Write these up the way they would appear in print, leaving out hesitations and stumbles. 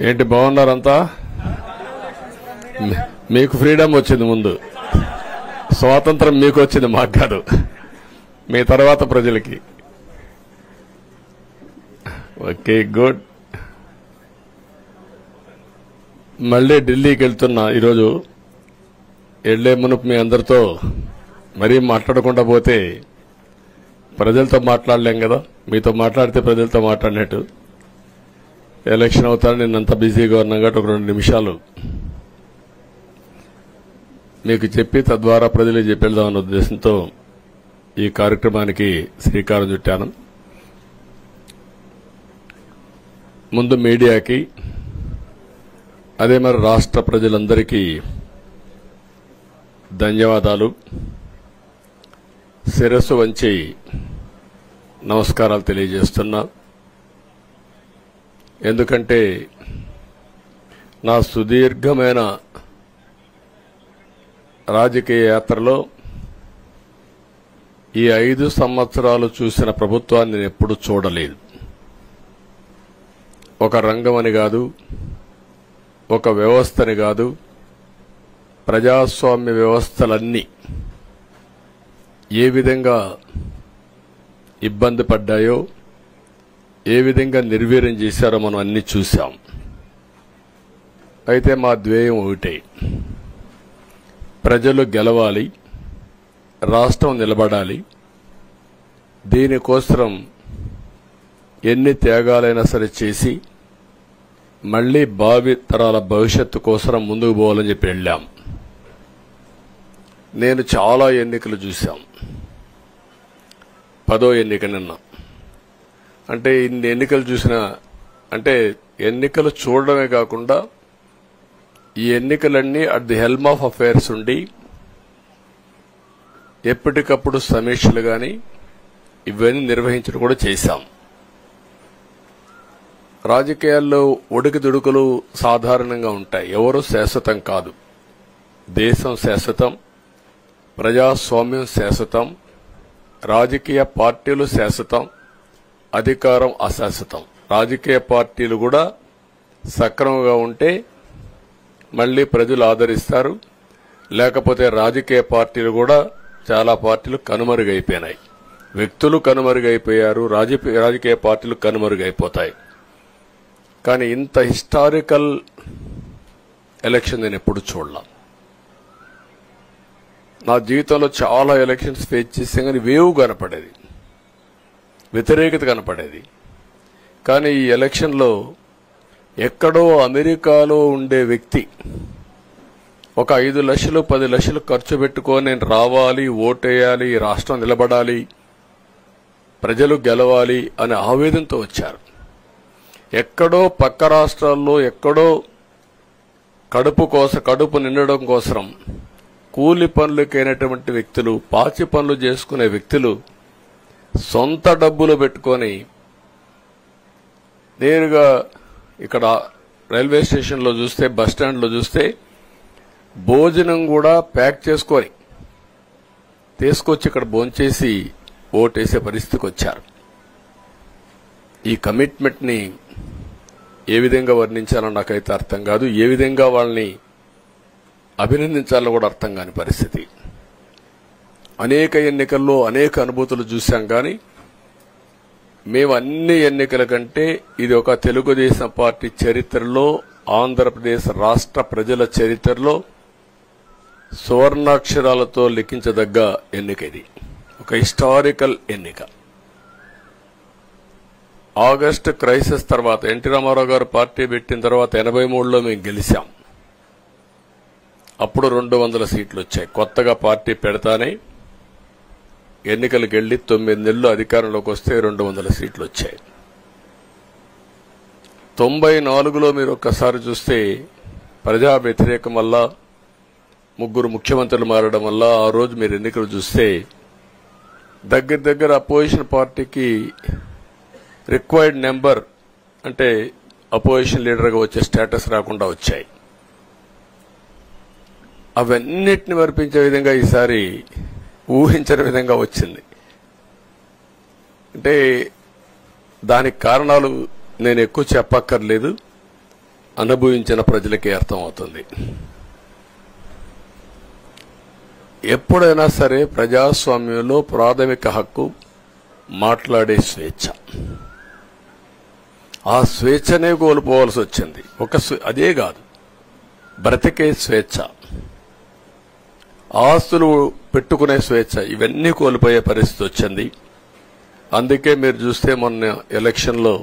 ఏంటి బాగున్నారంతా? మీకు ఫ్రీడమ్ వచ్చింది, ముందు స్వాతంత్రం మీకు వచ్చింది, మాకు కాదు. మీ తర్వాత ప్రజలకి. Okay, good. మళ్ళీ ఢిల్లీకి వెళ్తున్నా ఈరోజు. వెళ్లే మునుపు మీ అందరితో మరీ మాట్లాడకుండా పోతే ప్రజలతో మాట్లాడలేం కదా. మీతో మాట్లాడితే ప్రజలతో మాట్లాడినట్టు. ఎలక్షన్ అవుతారు, నిన్నంతా బిజీగా ఉన్నా కాబట్టి ఒక 2 నిమిషాలు మీకు చెప్పి తద్వారా ప్రజలకు చెప్పేద్దామన్న ఉద్దేశంతో ఈ కార్యక్రమానికి శ్రీకారం చుట్టాను. ముందు మీడియాకి, అదే మరి రాష్ట్ర ప్రజలందరికీ ధన్యవాదాలు. శిరస్సు వంచి నమస్కారాలు తెలియజేస్తున్నా. ఎందుకంటే నా సుదీర్ఘమైన రాజకీయ యాత్రలో ఈ 5 సంవత్సరాలు చూసిన ప్రభుత్వాన్ని నేను ఎప్పుడూ చూడలేదు. ఒక రంగమని కాదు, ఒక వ్యవస్థని కాదు, ప్రజాస్వామ్య వ్యవస్థలన్నీ ఏ విధంగా ఇబ్బంది పడ్డాయో, ఏ విధంగా నిర్వీర్యం చేశారో మనం అన్ని చూశాం. అయితే మా ధ్యేయం ఒకటే, ప్రజలు గెలవాలి, రాష్ట్రం నిలబడాలి. దీనికోసం ఎన్ని త్యాగాలైనా సరే చేసి మళ్లీ భావి తరాల భవిష్యత్తు కోసం ముందుకు పోవాలని చెప్పి వెళ్ళాం. నేను చాలా ఎన్నికలు చూశాం. 10వ ఎన్నిక నిన్న. అంటే ఇన్ని ఎన్నికలు చూసినా, అంటే ఎన్నికలు చూడడమే కాకుండా ఈ ఎన్నికలన్నీ at the helm of affairs ఉండి ఎప్పటికప్పుడు సమీక్షలు గాని ఇవన్నీ నిర్వహించడం కూడా చేశాం. రాజకీయాల్లో ఒడికిదుడుకులు సాధారణంగా ఉంటాయి. ఎవరు శాశ్వతం కాదు. దేశం శాశ్వతం, ప్రజాస్వామ్యం శాశ్వతం, రాజకీయ పార్టీలు శాశ్వతం, అధికారం అశాశ్వతం. రాజకీయ పార్టీలు కూడా సక్రమంగా ఉంటే మళ్లీ ప్రజలు ఆదరిస్తారు. లేకపోతే రాజకీయ పార్టీలు కూడా చాలా పార్టీలు కనుమరుగైపోయినాయి. వ్యక్తులు కనుమరుగైపోయారు, రాజకీయ పార్టీలు కనుమరుగైపోతాయి. కానీ ఇంత హిస్టారికల్ ఎలక్షన్ నేను ఎప్పుడు చూడలా. నా జీవితంలో చాలా ఎలక్షన్స్ ఫేస్ చేసాం, కానీ వేవ్ కనపడేది, వ్యతిరేకత కనపడేది. కానీ ఈ ఎలక్షన్లో ఎక్కడో అమెరికాలో ఉండే వ్యక్తి ఒక 5 లక్షలు 10 లక్షలు ఖర్చు పెట్టుకొని నేను రావాలి, ఓటేయాలి, రాష్ట్రం నిలబడాలి, ప్రజలు గెలవాలి అనే ఆవేదనతో వచ్చారు. ఎక్కడో పక్క రాష్ట్రాల్లో ఎక్కడో కడుపు నిండడం కోసం కూలి పనులకైనటువంటి వ్యక్తులు, పాచి పనులు చేసుకునే వ్యక్తులు సొంత డబ్బులు పెట్టుకొని నేరుగా ఇక్కడ రైల్వే స్టేషన్లో చూస్తే, బస్టాండ్లో చూస్తే భోజనం కూడా ప్యాక్ చేసుకొని తీసుకొచ్చి ఇక్కడ భోంచేసి ఓటేసే పరిస్థితికి వచ్చారు. ఈ కమిట్మెంట్ ని ఏ విధంగా వర్ణించాలో నాకైతే అర్థం కాదు. ఏ విధంగా వాళ్ళని అభినందించాలో కూడా అర్థం కాని పరిస్థితి. అనేక ఎన్నికల్లో అనేక అనుభూతులు చూశాం. కానీ మేము అన్ని ఎన్నికల కంటే ఇది ఒక తెలుగుదేశం పార్టీ చరిత్రలో, ఆంధ్రప్రదేశ్ రాష్ట్ర ప్రజల చరిత్రలో సువర్ణాక్షరాలతో లిఖించదగ్గ ఎన్నిక. ఇది ఒక హిస్టారికల్ ఎన్నిక. ఆగస్టు క్రైసిస్ తర్వాత, ఎన్టీ రామారావు గారు పార్టీ పెట్టిన తర్వాత 83లో మేము గెలిచాం. అప్పుడు 200 సీట్లు వచ్చాయి. కొత్తగా పార్టీ పెడతానే ఎన్నికలకు వెళ్లి 9 నెలలు అధికారంలోకి వస్తే 200 సీట్లు వచ్చాయి. 94లో మీరు ఒక్కసారి చూస్తే ప్రజా వ్యతిరేకం వల్ల 3 ముఖ్యమంత్రులు మారడం వల్ల ఆ రోజు మీరు ఎన్నికలు చూస్తే దగ్గర అపోజిషన్ పార్టీకి రిక్వైర్డ్ నెంబర్, అంటే అపోజిషన్ లీడర్గా వచ్చే స్టేటస్ రాకుండా వచ్చాయి. అవన్నిటిని మరిపించే విధంగా ఈసారి ఊహించని విధంగా వచ్చింది. అంటే దానికి కారణాలు నేను ఎక్కువ చెప్పక్కర్లేదు. అనుభవించిన ప్రజలకే అర్థమవుతుంది. ఎప్పుడైనా సరే ప్రజాస్వామ్యంలో ప్రాథమిక హక్కు మాట్లాడే స్వేచ్ఛ. ఆ స్వేచ్ఛనే కోల్పోవాల్సి వచ్చింది. అదే కాదు, బ్రతికే స్వేచ్ఛ, ఆస్తులు పెట్టుకునే స్వేచ్ఛ, ఇవన్నీ కోల్పోయే పరిస్థితి వచ్చింది. అందుకే మీరు చూస్తే మొన్న ఎలక్షన్లో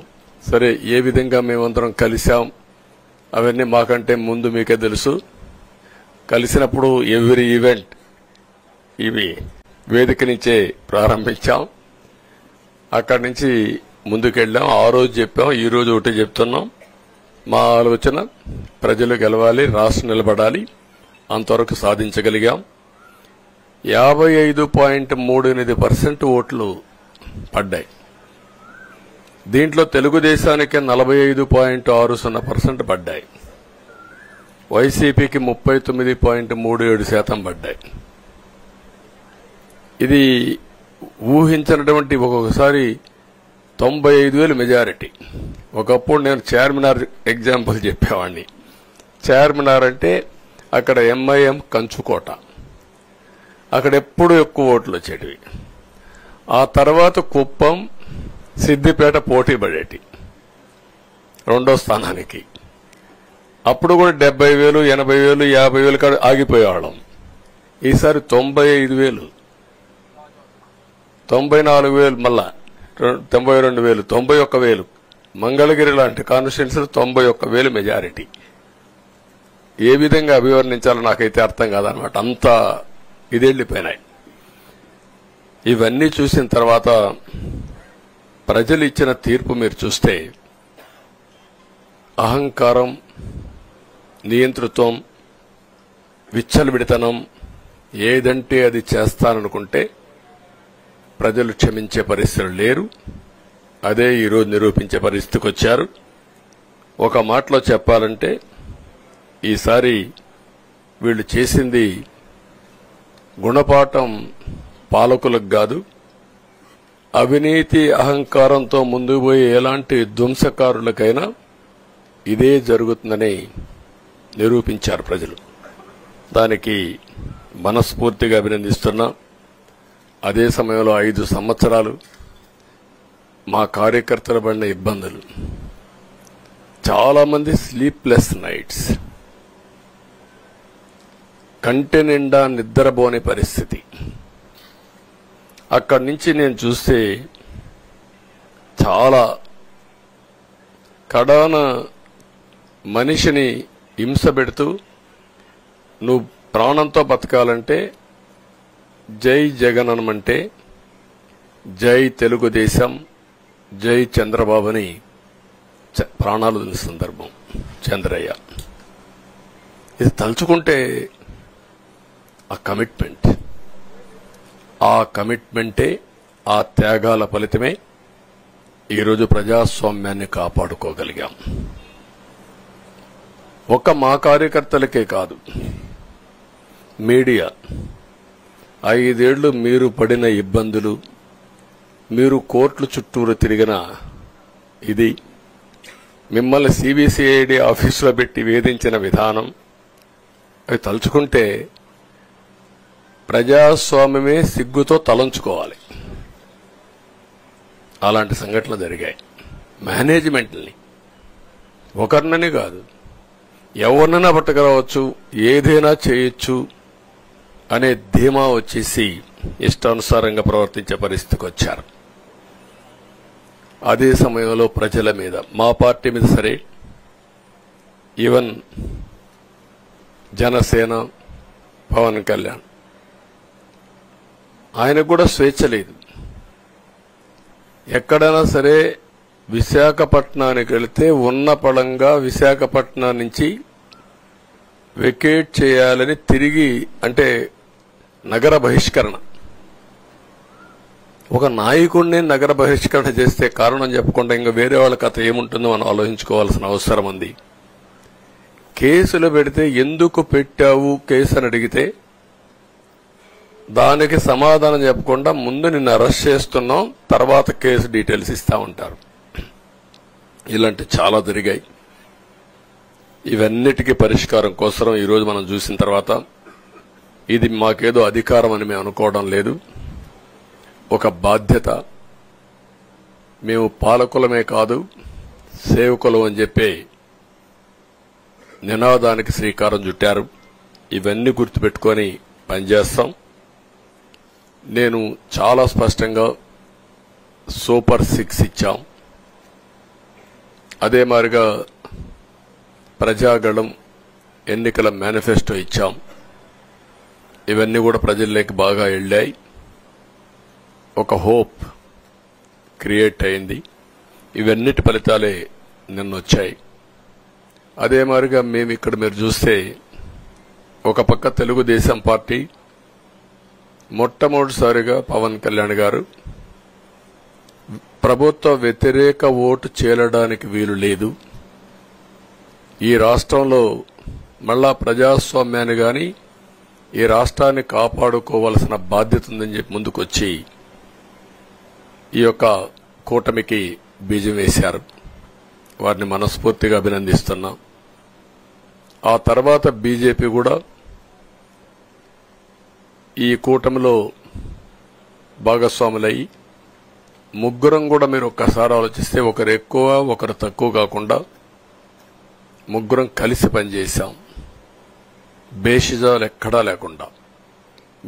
సరే ఏ విధంగా మేమందరం కలిశాం అవన్నీ మాకంటే ముందు మీకే తెలుసు. కలిసినప్పుడు ఎవ్రీ ఈవెంట్ ఇవి వేదిక నుంచే ప్రారంభించాం. అక్కడి నుంచి ముందుకెళ్ళాం. ఆ రోజు చెప్పాం, ఈ రోజు ఒకటి చెప్తున్నాం. మా ఆలోచన ప్రజలు గెలవాలి, రాష్ట్రం నిలబడాలి. అంతవరకు సాధించగలిగాం. 55.38% ఓట్లు పడ్డాయి. దీంట్లో తెలుగుదేశానికి 45.60% పడ్డాయి. వైసీపీకి 39.37% పడ్డాయి. ఇది ఊహించినటువంటి ఒక్కొక్కసారి 95,000 మెజారిటీ. ఒకప్పుడు నేను చార్మినార్ ఎగ్జాంపుల్ చెప్పేవాడిని. చార్మినార్ అంటే అక్కడ ఎంఐఎం కంచుకోట, అక్కడ ఎప్పుడు ఎక్కువ ఓట్లు వచ్చేటివి. ఆ తర్వాత కుప్పం, సిద్దిపేట పోటీ పడేటి రెండో స్థానానికి. అప్పుడు కూడా 70,000, 80,000, 50,000 కాడ ఆగిపోయేవాళ్ళం. ఈసారి 95,000, 94,000, మళ్ళా 92,000, 91,000. మంగళగిరి లాంటి కాన్స్టిట్యున్సీలు 91,000 మెజారిటీ. ఏ విధంగా అభివర్ణించాలో నాకైతే అర్థం కాదనమాట. అంతా ఇదెళ్లిపోయినాయి. ఇవన్నీ చూసిన తర్వాత ప్రజలు ఇచ్చిన తీర్పు మీరు చూస్తే అహంకారం, నియంతృత్వం, విచ్చలవిడితనం, ఏదంటే అది చేస్తాననుకుంటే ప్రజలు క్షమించే పరిస్థితులు లేరు. అదే ఈరోజు నిరూపించే పరిస్థితికి వచ్చారు. ఒక మాటలో చెప్పాలంటే ఈసారి వీళ్ళు చేసింది గుణపాఠం పాలకులకు కాదు, అవినీతి అహంకారంతో ముందుకు పోయే ఎలాంటి ధ్వంసకారులకైనా ఇదే జరుగుతుందని నిరూపించారు ప్రజలు. దానికి మనస్ఫూర్తిగా అభినందిస్తున్నా. అదే సమయంలో 5 సంవత్సరాలు మా కార్యకర్తల పడిన ఇబ్బందులు, చాలా మంది స్లీప్లెస్ నైట్స్, కంటి నిండా నిద్రపోని పరిస్థితి. అక్కడి నుంచి నేను చూస్తే చాలా కడాన మనిషిని హింస పెడుతూ నువ్వు ప్రాణంతో బతకాలంటే జై జగన్ అనమంటే జై తెలుగుదేశం, జై చంద్రబాబుని ప్రాణాలు వదిలిన సందర్భం చంద్రయ్య. ఇది తలుచుకుంటే ఆ కమిట్మెంటే, ఆ త్యాగాల ఫలితమే ఈరోజు ప్రజాస్వామ్యాన్ని కాపాడుకోగలిగాం. ఒక మా కార్యకర్తలకే కాదు, మీడియా 5 ఏళ్లు మీరు పడిన ఇబ్బందులు, మీరు కోర్టుల చుట్టూరు తిరిగిన ఇది, మిమ్మల్ని సిబిసిఐడి ఆఫీసులో పెట్టి వేధించిన విధానం, అవి తలుచుకుంటే ప్రజాస్వామ్యమే సిగ్గుతో తలంచుకోవాలి. అలాంటి సంఘటనలు జరిగాయి. మేనేజ్మెంట్ని ఒకరినని కాదు, ఎవరినైనా పట్టుకురావచ్చు, ఏదైనా చేయొచ్చు అనే ధీమా వచ్చేసి ఇష్టానుసారంగా ప్రవర్తించే పరిస్థితికి వచ్చారు. అదే సమయంలో ప్రజల మీద, మా పార్టీ మీద సరే, ఈవెన్ జనసేన, పవన్ కళ్యాణ్, ఆయనకు కూడా స్వేచ్ఛ లేదు. ఎక్కడైనా సరే విశాఖపట్నానికి వెళితే ఉన్న పళంగా విశాఖపట్నం నుంచి వెకేట్ చేయాలని తిరిగి, అంటే నగర బహిష్కరణ. ఒక నాయకుడిని నగర బహిష్కరణ చేస్తే కారణం చెప్పకుండా ఇంకా వేరే వాళ్ళ కథ ఏముంటుందో మనం ఆలోచించుకోవాల్సిన అవసరం ఉంది. కేసులు పెడితే ఎందుకు పెట్టావు కేసు అని అడిగితే దానికి సమాధానం చెప్పకుండా ముందు నిన్ను అరెస్ట్ చేస్తున్నాం, తర్వాత కేసు డీటెయిల్స్ ఇస్తా ఉంటారు. ఇలాంటి చాలా జరిగాయి. ఇవన్నిటికీ పరిష్కారం కోసం ఈరోజు మనం చూసిన తర్వాత ఇది మాకేదో అధికారం అని మేము అనుకోవడం లేదు, ఒక బాధ్యత. మేము పాలకులమే కాదు సేవకులం అని చెప్పే నినాదానికి శ్రీకారం చుట్టారు. ఇవన్నీ గుర్తుపెట్టుకొని పనిచేస్తాం. నేను చాలా స్పష్టంగా సూపర్ 6 ఇచ్చాం. అదే మాదిరిగా ప్రజాగళం ఎన్నికల మేనిఫెస్టో ఇచ్చాం. ఇవన్నీ కూడా ప్రజల్లోకి బాగా వెళ్ళాయి. ఒక హోప్ క్రియేట్ అయింది. ఇవన్నిటి ఫలితాలే నిన్నొచ్చాయి. అదే మాదిరిగా మేము ఇక్కడ మీరు చూస్తే ఒక పక్క తెలుగుదేశం పార్టీ మొట్టమొదటిసారిగా పవన్ కళ్యాణ్ గారు ప్రభుత్వ వ్యతిరేక ఓటు చేరడానికి వీలు లేదు, ఈ రాష్ట్రంలో మళ్ళా ప్రజాస్వామ్యాన్ని గాని ఈ రాష్ట్రాన్ని కాపాడుకోవాల్సిన బాధ్యత ఉందని చెప్పి ముందుకొచ్చి ఈ యొక్క కూటమికి బీజం వేశారు. వారిని మనస్ఫూర్తిగా అభినందిస్తున్నాం. ఆ తర్వాత బీజేపీ కూడా ఈ కూటమిలో భాగస్వాములయ్యి ముగ్గురం కూడా మీరు ఒక్కసారి ఆలోచిస్తే ఒకరు ఎక్కువ ఒకరు తక్కువ కాకుండా ముగ్గురం కలిసి పనిచేశాం. బేషిజాలు ఎక్కడా లేకుండా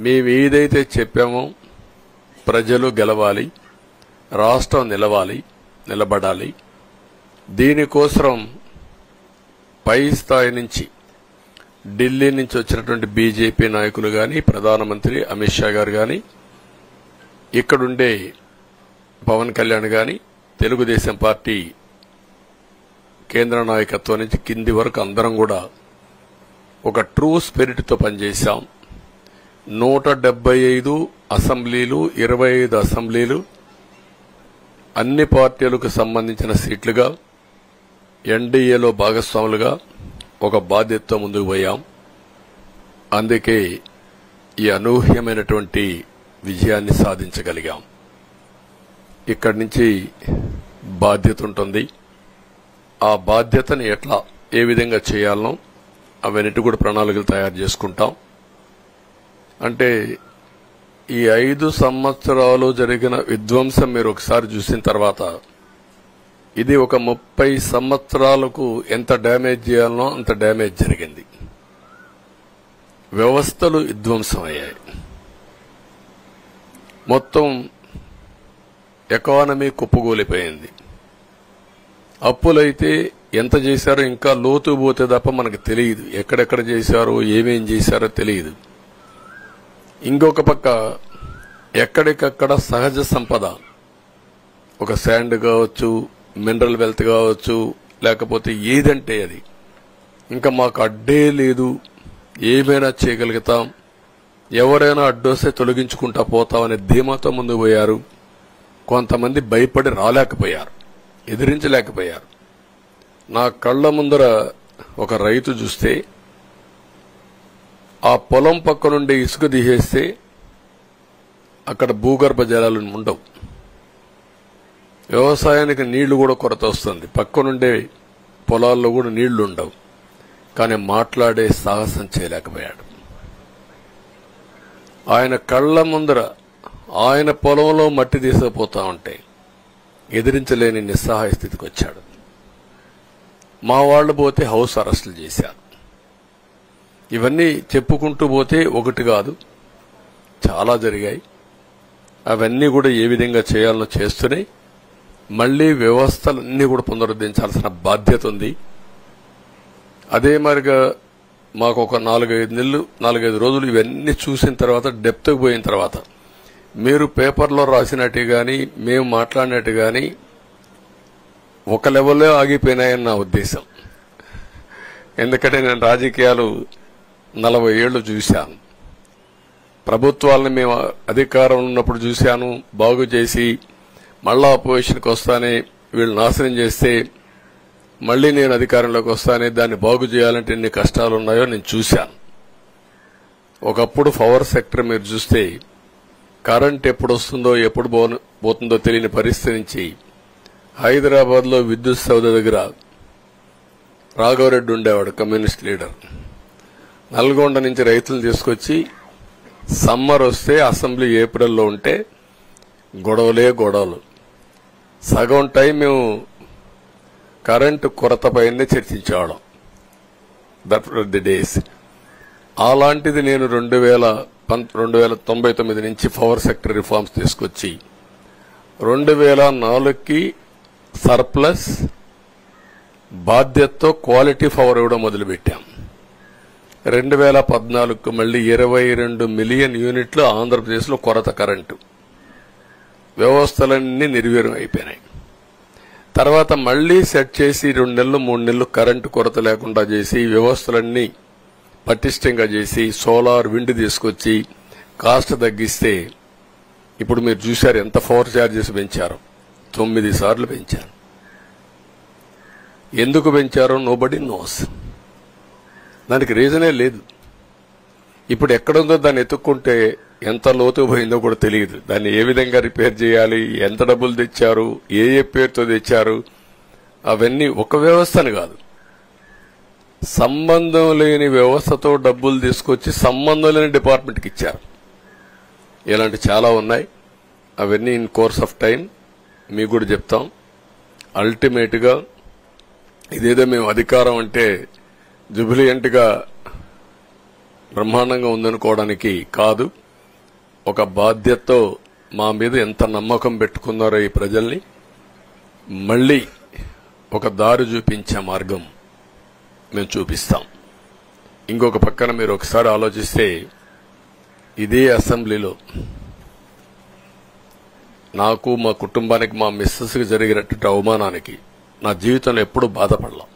మేము ఏదైతే చెప్పామో ప్రజలు గెలవాలి, రాష్ట్రం నిలబడాలి, దీనికోసం పై స్థాయి నుంచి ఢిల్లీ నుంచి వచ్చినటువంటి బీజేపీ నాయకులు గాని ప్రధానమంత్రి అమిత్ షా గారు గాని ఇక్కడుండే పవన్ కళ్యాణ్ గాని తెలుగుదేశం పార్టీ కేంద్ర నాయకత్వం నుంచి కింది వరకు అందరం కూడా ఒక ట్రూ స్పిరిట్ తో పనిచేశాం. 175 అసెంబ్లీలు, 25 అసెంబ్లీలు అన్ని పార్టీలకు సంబంధించిన సీట్లుగా ఎన్డీఏలో భాగస్వాములుగా ఒక బాధ్యతతో ముందుకు పోయాం. అందుకే ఈ అనూహ్యమైనటువంటి విజయాన్ని సాధించగలిగాం. ఇక్కడి నుంచి బాధ్యత ఉంటుంది. ఆ బాధ్యతని ఏ విధంగా చేయాలనో అవన్నిటి కూడా ప్రణాళికలు తయారు చేసుకుంటాం. అంటే ఈ 5 సంవత్సరాలు జరిగిన విధ్వంసం మీరు ఒకసారి చూసిన తర్వాత ఇది ఒక 30 సంవత్సరాలకు ఎంత డ్యామేజ్ చేయాలనో అంత డ్యామేజ్ జరిగింది. వ్యవస్థలు విధ్వంసం అయ్యాయి. మొత్తం ఎకానమీ కుప్పగూలిపోయింది. అప్పులైతే ఎంత చేశారో ఇంకా లోతు పోతే తప్ప మనకు తెలియదు. ఎక్కడెక్కడ చేశారో ఏమేం చేశారో తెలియదు. ఇంకొక పక్క ఎక్కడికక్కడ సహజ సంపద, ఒక శాండ్ కావచ్చు, మినరల్ వెల్త్ కావచ్చు, లేకపోతే ఏదంటే అది ఇంకా మాకు అడ్డే లేదు, ఏమైనా చేయగలుగుతాం, ఎవరైనా అడ్డొస్తే తొలగించుకుంటా పోతామనే ధీమాతో ముందుకు పోయారు. కొంతమంది భయపడి రాలేకపోయారు, ఎదిరించలేకపోయారు. నా కళ్ల ముందర ఒక రైతు చూస్తే ఆ పొలం పక్క నుండి ఇసుక తీసేస్తే అక్కడ భూగర్భ జలాలు ఉండవు, వ్యవసాయానికి నీళ్లు కూడా కొరత వస్తుంది, పక్క నుండే పొలాల్లో కూడా నీళ్లు ఉండవు. కానీ మాట్లాడే సాహసం చేయలేకపోయాడు. ఆయన కళ్ల ముందర ఆయన పొలంలో మట్టి తీసుకుపోతా ఉంటే ఎదిరించలేని నిస్సహాయ స్థితికి వచ్చాడు. మా వాళ్లు పోతే హౌస్ అరెస్టులు చేశారు. ఇవన్నీ చెప్పుకుంటూ పోతే ఒకటి కాదు, చాలా జరిగాయి. అవన్నీ కూడా ఏ విధంగా చేయాలనో చేస్తూనే మళ్లీ వ్యవస్థలన్నీ కూడా పునరుద్ధరించాల్సిన బాధ్యత ఉంది. అదే మరిగా మాకు ఒక 4-5 రోజులు ఇవన్నీ చూసిన తర్వాత డెప్త్కి పోయిన తర్వాత మీరు పేపర్లో రాసినట్టు గాని మేము మాట్లాడినట్టు గాని ఒక లెవెల్లో ఆగిపోయినాయని నా ఉద్దేశం. ఎందుకంటే నేను రాజకీయాలు 40 ఏళ్లు చూశాను. ప్రభుత్వాలను మేము అధికారం ఉన్నప్పుడు చూశాను, బాగు చేసి మళ్ళా అపోజిషన్కి వస్తానే వీళ్ళు నాశనం చేస్తే మళ్లీ నేను అధికారంలోకి వస్తానే దాన్ని బాగు చేయాలంటే ఎన్ని కష్టాలు ఉన్నాయో నేను చూశాను. ఒకప్పుడు పవర్ సెక్టర్ మీరు చూస్తే కరెంట్ ఎప్పుడు వస్తుందో ఎప్పుడు పోతుందో తెలియని పరిస్థితి నుంచి హైదరాబాద్ లో విద్యుత్ సౌధ దగ్గర రాఘవరెడ్డి ఉండేవాడు, కమ్యూనిస్ట్ లీడర్. నల్గొండ నుంచి రైతులు తీసుకొచ్చి సమ్మర్ వస్తే అసెంబ్లీ ఏప్రిల్లో ఉంటే గొడవలు. సగం టైం మేము కరెంటు కొరతపైనే చర్చించేవాళ్ళం. That were the days. అలాంటిది నేను 1999 నుంచి పవర్ సెక్టర్ రిఫార్మ్స్ తీసుకొచ్చి 2004కి సర్ప్లస్ బాధ్యతతో క్వాలిటీ పవర్ ఇవ్వడం మొదలుపెట్టాం. 2014కు మళ్లీ 22 మిలియన్ యూనిట్లు ఆంధ్రప్రదేశ్లో కొరత కరెంటు. వ్యవస్థలన్నీ నిర్వీర్యం అయిపోయినాయి. తర్వాత మళ్లీ సెట్ చేసి 2 నెలలు 3 నెలలు కరెంటు కొరత లేకుండా చేసి వ్యవస్థలన్నీ పటిష్టంగా చేసి సోలార్ విండ్ తీసుకొచ్చి కాస్ట్ తగ్గిస్తే ఇప్పుడు మీరు చూశారు ఎంత పవర్ ఛార్జెస్ పెంచారు. 9 సార్లు పెంచారు. ఎందుకు పెంచారో నోబడీ నోస్. దానికి రీజనే లేదు. ఇప్పుడు ఎక్కడుందో దాన్ని ఎత్తుక్కుంటే ఎంత లోతు పోయిందో కూడా తెలియదు. దాన్ని ఏ విధంగా రిపేర్ చేయాలి, ఎంత డబ్బులు తెచ్చారు, ఏ పేరుతో తెచ్చారు, అవన్నీ ఒక వ్యవస్థని కాదు, సంబంధం లేని వ్యవస్థతో డబ్బులు తీసుకొచ్చి సంబంధం లేని డిపార్ట్మెంట్కి ఇచ్చారు. ఇలాంటి చాలా ఉన్నాయి. అవన్నీ ఇన్ కోర్స్ ఆఫ్ టైం మీకు కూడా చెప్తాం. అల్టిమేట్ గా ఇదేదో మేము అధికారం అంటే జుబిలియంట్ గా బ్రహ్మాండంగా ఉందనుకోవడానికి కాదు. ఒక బాధ్యతతో మా మీద ఎంత నమ్మకం పెట్టుకున్నారో ఈ ప్రజల్ని మళ్లీ ఒక దారి చూపించే మార్గం మేము చూపిస్తాం. ఇంకొక పక్కన మీరు ఒకసారి ఆలోచిస్తే ఇదే అసెంబ్లీలో నాకు, మా కుటుంబానికి, మా మిస్సెస్కి జరిగినటువంటి అవమానానికి నా జీవితంలో ఎప్పుడూ బాధపడలా.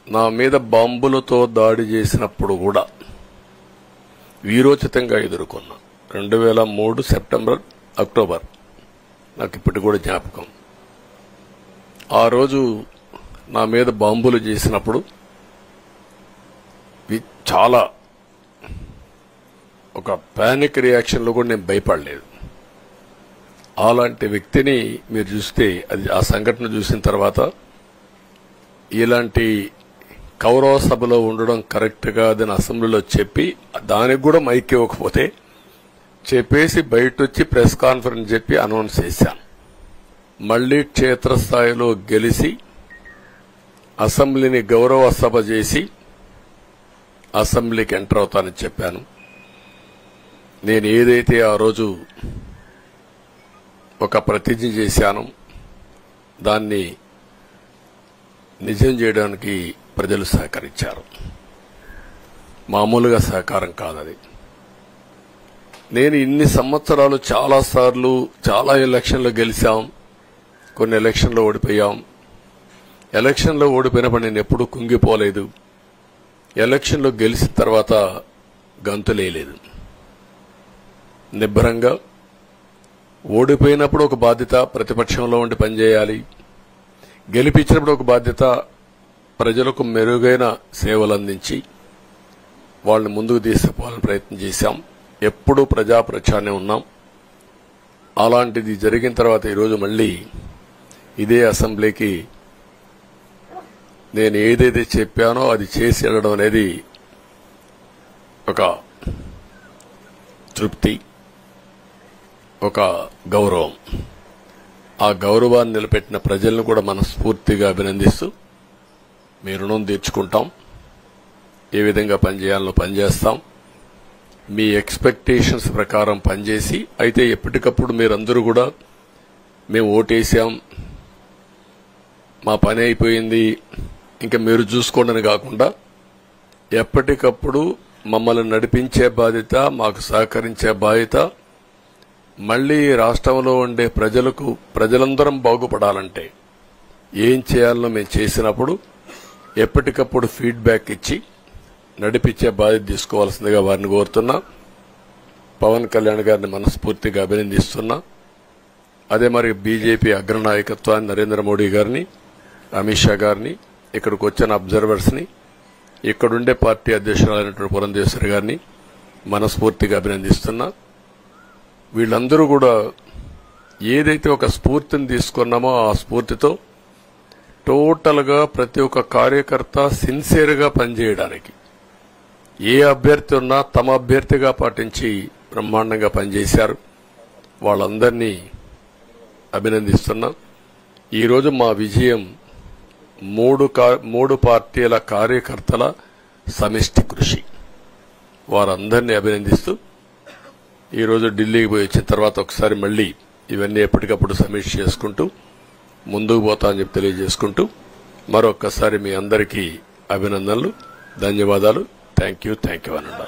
నా మీద బాంబులతో దాడి చేసినప్పుడు కూడా వీరోచితంగా ఎదుర్కొన్నా. 2003 సెప్టెంబర్, అక్టోబర్ నాకు ఇప్పటికి కూడా జ్ఞాపకం. ఆ రోజు నా మీద బాంబులు చేసినప్పుడు చాలా ఒక పానిక్ రియాక్షన్లో కూడా నేను భయపడలేదు. అలాంటి వ్యక్తిని మీరు చూస్తే అది ఆ సంఘటన చూసిన తర్వాత ఇలాంటి కౌరవ సభలో ఉండడం కరెక్ట్ కాదని అసెంబ్లీలో చెప్పి దానికి కూడా మైక్ ఇవ్వకపోతే చెప్పేసి బయట వచ్చి ప్రెస్ కాన్ఫరెన్స్ చెప్పి అనౌన్స్ చేశాను. మళ్లీ క్షేత్రస్థాయిలో గెలిచి అసెంబ్లీని గౌరవ సభ చేసి అసెంబ్లీకి ఎంటర్ అవుతానని చెప్పాను. నేను ఏదైతే ఆ రోజు ఒక ప్రతిజ్ఞ చేశానో దాన్ని నిజం చేయడానికి ప్రజలు సహకరించారు. మామూలుగా సహకారం కాదది. నేను ఇన్ని సంవత్సరాలు చాలాసార్లు చాలా ఎలక్షన్లో గెలిచాం, కొన్ని ఎలక్షన్లో ఓడిపోయాం. ఎలక్షన్లో ఓడిపోయినప్పుడు నేను ఎప్పుడూ కుంగిపోలేదు. ఎలక్షన్లో గెలిచిన తర్వాత గంతులేయలేదు. నిబ్బరంగా ఓడిపోయినప్పుడు ఒక బాధ్యత ప్రతిపక్షంలో ఉండి పనిచేయాలి, గెలిపించినప్పుడు ఒక బాధ్యత ప్రజలకు మెరుగైన సేవలు అందించి వాళ్ళని ముందుకు తీసుకుపోవాలని ప్రయత్నం చేశాం. ఎప్పుడూ ప్రజాప్రచారనే ఉన్నాం. అలాంటిది జరిగిన తర్వాత ఈరోజు మళ్లీ ఇదే అసెంబ్లీకి నేను ఏదైతే చెప్పానో అది చేసి వెళ్ళడం అనేది ఒక తృప్తి, ఒక గౌరవం. ఆ గౌరవాన్ని నిలబెట్టిన ప్రజలను కూడా మనస్ఫూర్తిగా అభినందిస్తూ మీ రుణం తీర్చుకుంటాం. ఏ విధంగా పనిచేయాలో పనిచేస్తాం. మీ ఎక్స్పెక్టేషన్స్ ప్రకారం పనిచేసి అయితే ఎప్పటికప్పుడు మీరందరూ కూడా మేము ఓటేసాం, మా పని అయిపోయింది, ఇంకా మీరు చూసుకోండి కాకుండా ఎప్పటికప్పుడు మమ్మల్ని నడిపించే బాధ్యత, మాకు సహకరించే బాధ్యత, మళ్లీ రాష్ట్రంలో ఉండే ప్రజలందరం బాగుపడాలంటే ఏం చేయాలో మేము చేసినప్పుడు ఎప్పటికప్పుడు ఫీడ్బ్యాక్ ఇచ్చి నడిపించే బాధ్యత తీసుకోవాల్సిందిగా వారిని కోరుతున్నా. పవన్ కళ్యాణ్ గారిని మనస్ఫూర్తిగా అభినందిస్తున్నా. అదే మరి బీజేపీ అగ్రనాయకత్వాన్ని నరేంద్ర మోడీ గారిని, అమిత్ షా గారిని, ఇక్కడికి వచ్చిన అబ్జర్వర్స్ ని, ఇక్కడుండే పార్టీ అధ్యక్షురాలైనటువంటి పురంధేశ్వరి గారిని మనస్ఫూర్తిగా అభినందిస్తున్నా. వీళ్ళందరూ కూడా ఏదైతే ఒక స్ఫూర్తిని తీసుకున్నామో ఆ స్ఫూర్తితో టోటల్ గా ప్రతి ఒక్క కార్యకర్త సిన్సియర్ గా పనిచేయడానికి ఏ అభ్యర్థి ఉన్నా తమ అభ్యర్థిగా పాటించి బ్రహ్మాండంగా పనిచేశారు. వాళ్ళందరినీ అభినందిస్తున్నా. ఈరోజు మా విజయం మూడు పార్టీల కార్యకర్తల సమిష్టి కృషి. వారందరినీ అభినందిస్తూ ఈరోజు ఢిల్లీకి పోయి వచ్చిన తర్వాత ఒకసారి మళ్లీ ఇవన్నీ ఎప్పటికప్పుడు సమీక్ష చేసుకుంటూ ముందుకు పోతా అని చెప్పి తెలియజేసుకుంటూ మరొక్కసారి మీ అందరికీ అభినందనలు, ధన్యవాదాలు. థ్యాంక్ యూ అనండి.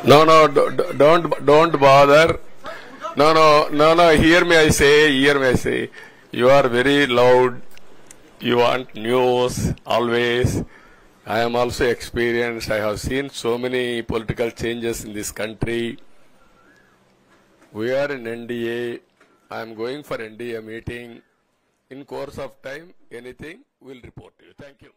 No, don't bother. No, hear me, I say. You are very loud. You want news, always. I am also experienced. I have seen so many political changes in this country. We are in NDA. I am going for NDA meeting. In course of time, anything, we'll report to you. Thank you.